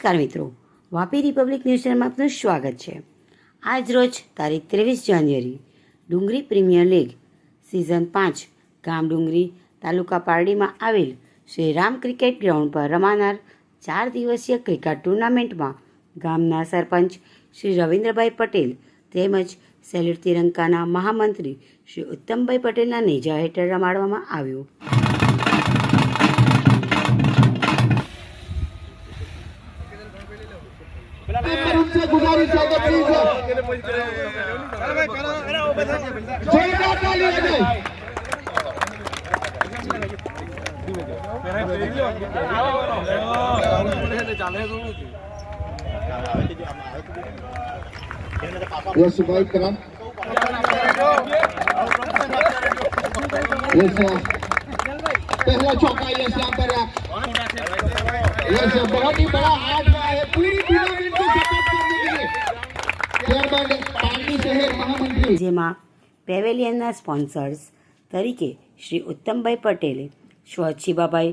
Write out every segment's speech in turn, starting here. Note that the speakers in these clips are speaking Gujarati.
નમસ્કાર મિત્રો, વાપી રિપબ્લિક ન્યૂઝ ચેનલમાં આપનું સ્વાગત છે। આજ રોજ તારીખ 23 જાન્યુઆરી ડુંગરી પ્રીમિયર લીગ સિઝન 5 ગામ ડુંગરી તાલુકા પારડીમાં આવેલ શ્રી રામ ક્રિકેટ ગ્રાઉન્ડ પર રમાનાર 4 દિવસીય ક્રિકેટ ટુર્નામેન્ટમાં ગામના સરપંચ શ્રી રવિન્દ્રભાઈ પટેલ તેમજ સેલ્યુટ તિરંગાના મહામંત્રી શ્રી ઉત્તમભાઈ પટેલના નેજા હેઠળ રમાડવામાં આવ્યું। उनसे गुजारिश है कि प्लीज जोरदार ताली बजाएं। यस भाई करम यस पहला चौका यस यहाँ पर यस बहुत ही बड़ा हाथ रहा है पूरी टूर्नामेंट को सपोर्ट करने के लिए चेयरमैन पार्टी शहर महामंत्री જેમાં પેવેલિયનના સ્પોન્સર્સ તરીકે શ્રી ઉત્તમભાઈ પટેલે સ્વચ્છીબાભાઈ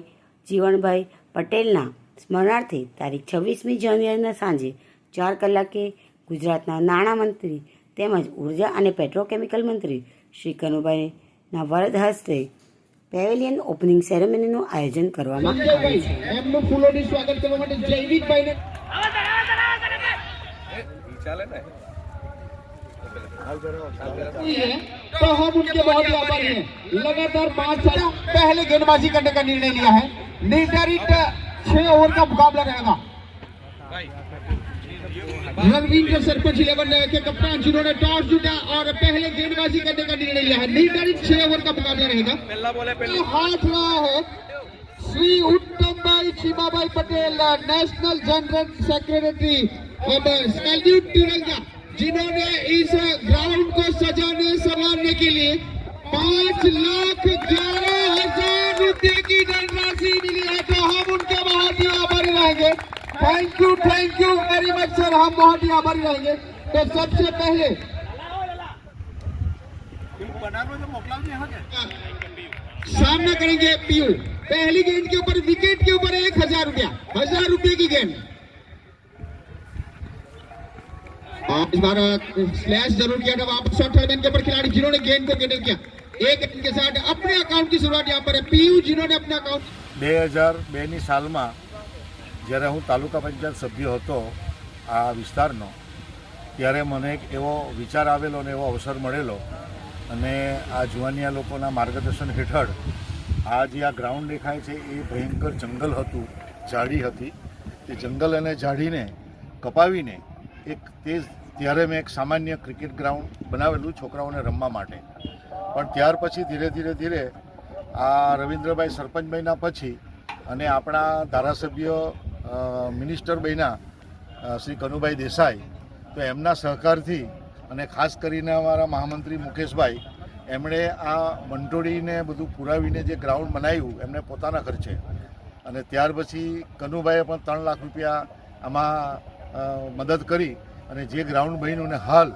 જીવણભાઈ પટેલના સ્મરણાર્થે તારીખ 26મી જાન્યુઆરીના સાંજે 4 કલાકે ગુજરાતના નાણામંત્રી તેમજ ઉર્જા અને પેટ્રોકેમિકલ મંત્રી શ્રી કનુભાઈના વરદ હસ્તે પેવેલિયન ઓપનિંગ સેરેમનીનું આયોજન કરવામાં આવ્યું છે। એમનું ફૂલોથી સ્વાગત કરવા માટે જયવીરભાઈને तो हम उनके बहुत ही आभारी हैं। लगातार 5 साल पहले गेंदबाजी करने का निर्णय लिया है। निर्धारित 6 ओवर का मुकाबला रहेगा। रविंद्र सरपंच 11 के कप्तान जिन्होंने टॉस जीता और पहले गेंदबाजी करने का निर्णय लिया है। निर्धारित 6 ओवर का मुकाबला रहेगा। तो हाथ रहा है Shri Uttambhai Chimabhai Patel national general secretary और सेल्यूट तिरंगा जिन्होंने इस ग्राउंड को सजाने संवारने के लिए 5,11,000 रुपए की धनराशि मिली है। तो हम उनके बहुत ही आभारी रहेंगे। Thank you very much sir, हम बहुत ही आभारी रहेंगे। तो सबसे पहले सामना करेंगे पीयू। पहली गेंद के ऊपर विकेट के ऊपर 1,000 रुपया, 1,000 रुपए की गेंद। इस बार स्लैश जरूर किया था वहां पर शॉर्ट थर्ड के ऊपर खिलाड़ी जिन्होंने गेंद को गेंद किया। एक रन के साथ अपने अकाउंट की शुरुआत यहाँ पर है पीयू जिन्होंने अपने अकाउंट 2002ની સાલમાં જ્યારે હું તાલુકા પંચાયત સભ્ય હતો આ વિસ્તારનો ત્યારે મને એક એવો વિચાર આવેલો અને એવો અવસર મળેલો અને આ જુવાનિયા લોકોના માર્ગદર્શન હેઠળ આ જે આ ગ્રાઉન્ડ દેખાય છે એ ભયંકર જંગલ હતું, ઝાડી હતી। તે જંગલ અને ઝાડીને કપાવીને એક ત્યારે મેં એક સામાન્ય ક્રિકેટ ગ્રાઉન્ડ બનાવેલું છોકરાઓને રમવા માટે। પણ ત્યાર પછી ધીરે આ રવિન્દ્રભાઈ સરપંચભાઈના પછી અને આપણા ધારાસભ્ય મિનિસ્ટર બન્યા શ્રી કનુભાઈ દેસાઈ, તો એમના સહકારથી અને ખાસ કરીને અમારા મહામંત્રી મુકેશભાઈ એમણે આ મંટોળીને બધું પુરાવીને જે ગ્રાઉન્ડ બનાવ્યું એમને પોતાના ખર્ચે, અને ત્યાર પછી કનુભાઈએ પણ 3 લાખ રૂપિયા આમાં મદદ કરી અને જે ગ્રાઉન્ડ બન્યું ને હાલ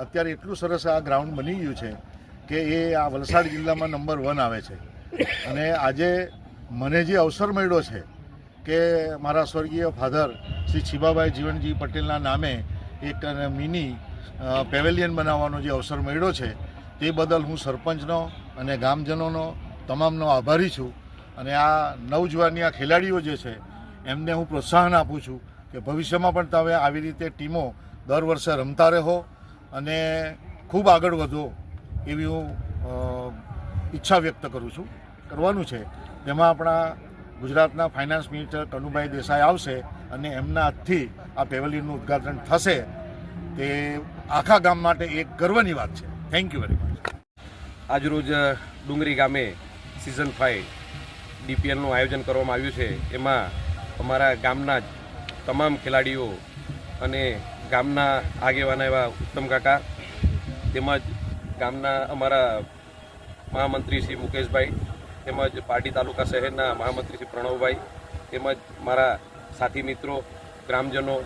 અત્યારે એટલું સરસ આ ગ્રાઉન્ડ બની ગયું છે કે એ આ વલસાડ જિલ્લામાં નંબર 1 આવે છે। અને આજે મને જે અવસર મળ્યો છે કે મારા સ્વર્ગીય ફાધર શ્રી છીબાભાઈ જીવણજી પટેલના નામે એક મિની પેવેલિયન બનાવવાનો જે અવસર મળ્યો છે તે બદલ હું સરપંચનો અને ગામજનોનો તમામનો આભારી છું। અને આ નવજુવાનિયા ખેલાડીઓ જે છે એમને હું પ્રોત્સાહન આપું છું કે ભવિષ્યમાં પણ તમે આવી રીતે ટીમો દર વર્ષે રમતા રહો અને ખૂબ આગળ વધો એવી હું ઈચ્છા વ્યક્ત કરું છું, કરવાનું છે। તેમાં આપણા ગુજરાતના ફાઇનાન્સ મિનિસ્ટર કનુભાઈ દેસાઈ આવશે અને એમના હાથથી આ પેવેલિયનનું ઉદ્ઘાટન થશે। તે આખા ગામ માટે એક ગર્વની વાત છે। Thank you very much. આજરોજ ડુંગરી ગામે સિઝન 5 ડીપીએલનું આયોજન કરવામાં આવ્યું છે। એમાં અમારા ગામના તમામ ખેલાડીઓ અને ગામના આગેવાના એવા ઉત્તમ કાકા તેમજ ગામના અમારા મહામંત્રી શ્રી મુકેશભાઈ તેમજ પારડી તાલુકા શહેરના મહામંત્રી શ્રી પ્રણવભાઈ તેમજ મારા સાથી મિત્રો, ગ્રામજનો,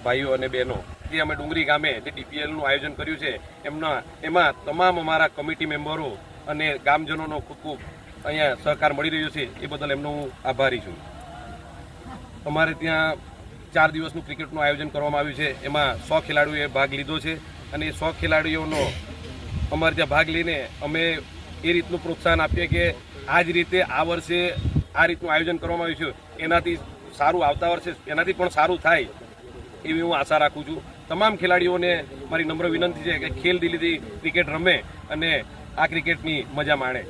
ભાઈઓ અને બહેનો જે અમે ડુંગરી ગામે જે ડીપીએલનું આયોજન કર્યું છે એમાં તમામ અમારા કમિટી મેમ્બરો અને ગામજનોનો ખૂબ અહીંયા સહકાર મળી રહ્યો છે, એ બદલ એમનો હું આભારી છું। અમારે ત્યાં 4 દિવસનું ક્રિકેટનું આયોજન કરવામાં આવ્યું છે. એમાં 100 ખેલાડીઓએ ભાગ લીધો છે અને એ 100 ખેલાડીઓનો અમારે ત્યાં ભાગ લઈને અમે એ રીતનું પ્રોત્સાહન આપીએ કે આ જ રીતે આ વર્ષે આ રીતનું આયોજન કરવામાં આવ્યું છે એનાથી સારું આવતા વર્ષે એનાથી પણ સારું થાય એવી હું આશા રાખું છું. તમામ ખેલાડીઓને મારી નમ્ર વિનંતી છે કે ખેલ દિલીથી ક્રિકેટ રમે અને આ ક્રિકેટની મજા માણે.